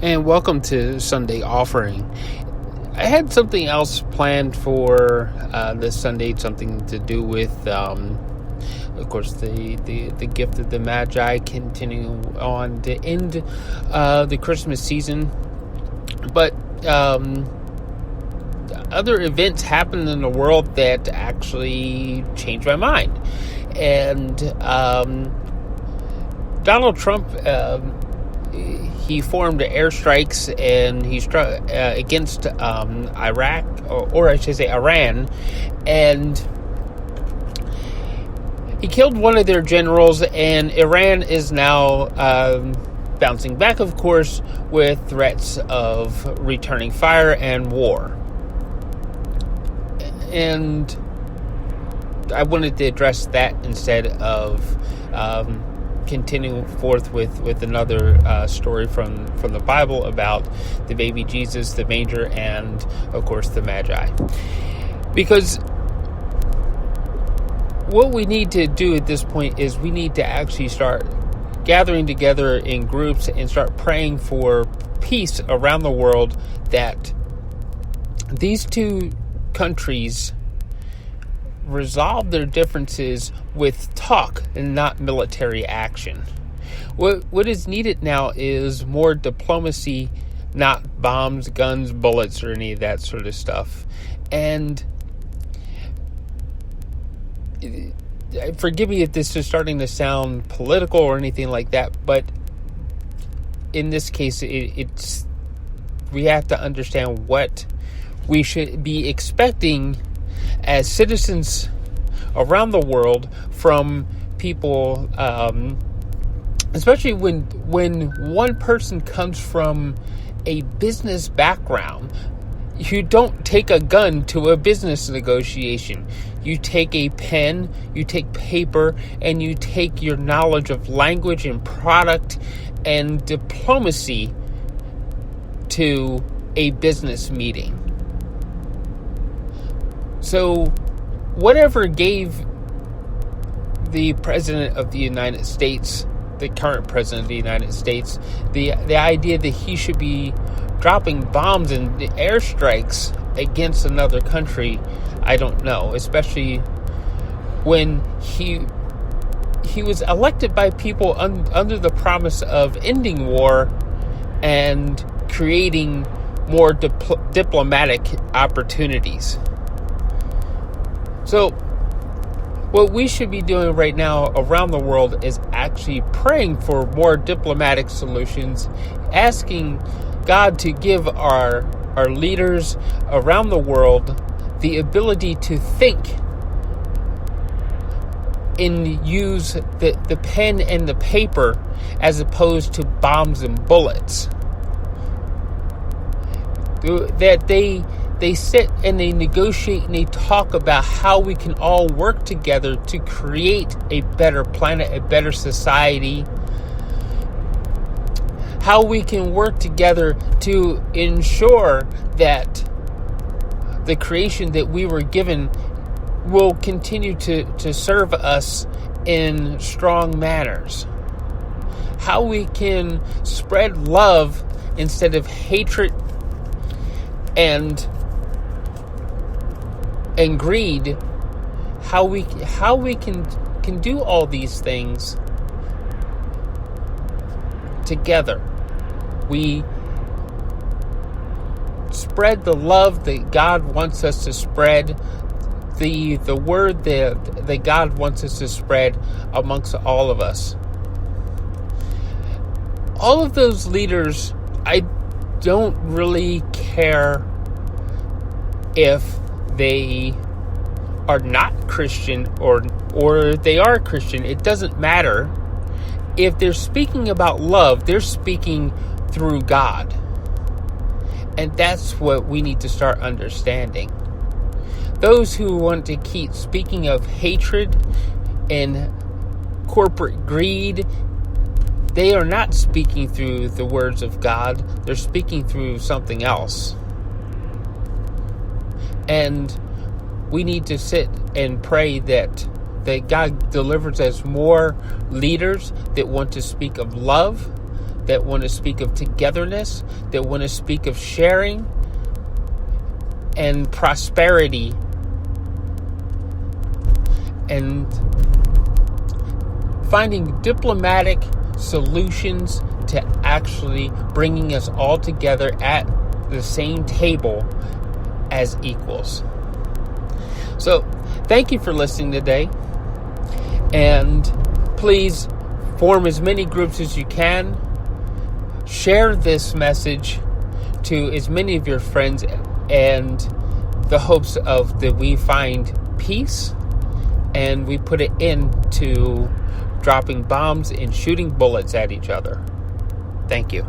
And welcome to Sunday Offering. I had something else planned for this Sunday, something to do with, of course, the gift of the Magi, continuing on to end the Christmas season. But other events happened in the world that actually changed my mind. And Donald Trump, he formed airstrikes and he struck against Iraq, or I should say Iran, and he killed one of their generals, and Iran is now bouncing back, of course, with threats of returning fire and war. And I wanted to address that instead of continuing forth with another story from the Bible about the baby Jesus, the manger, and of course the Magi. Because what we need to do at this point is we need to actually start gathering together in groups and start praying for peace around the world, that these two countries resolve their differences with talk and not military action. What is needed now is more diplomacy, not bombs, guns, bullets, or any of that sort of stuff. And forgive me if this is starting to sound political or anything like that, but in this case, it's we have to understand what we should be expecting as citizens around the world from people, especially when one person comes from a business background. You don't take a gun to a business negotiation. You take a pen, you take paper, and you take your knowledge of language and product and diplomacy to a business meeting. So, whatever gave the President of the United States, the current President of the United States, the idea that he should be dropping bombs and airstrikes against another country, I don't know. Especially when he was elected by people under the promise of ending war and creating more diplomatic opportunities. So, what we should be doing right now around the world is actually praying for more diplomatic solutions, asking God to give our leaders around the world the ability to think and use the pen and the paper as opposed to bombs and bullets. That they sit and they negotiate and they talk about how we can all work together to create a better planet, a better society. How we can work together to ensure that the creation that we were given will continue to serve us in strong manners. How we can spread love instead of hatred and greed. How we can do all these things together. We spread the love that God wants us to spread, the word that God wants us to spread amongst all of us. All of those leaders, I don't really care if they are not Christian or they are Christian. It doesn't matter. If they're speaking about love, they're speaking through God. And that's what we need to start understanding. Those who want to keep speaking of hatred and corporate greed, they are not speaking through the words of God. They're speaking through something else. And we need to sit and pray that God delivers us more leaders that want to speak of love, that want to speak of togetherness, that want to speak of sharing and prosperity and finding diplomatic solutions to actually bringing us all together at the same table as equals. So, thank you for listening today. And please form as many groups as you can. Share this message to as many of your friends, and the hopes of that we find peace and we put it into dropping bombs and shooting bullets at each other. Thank you.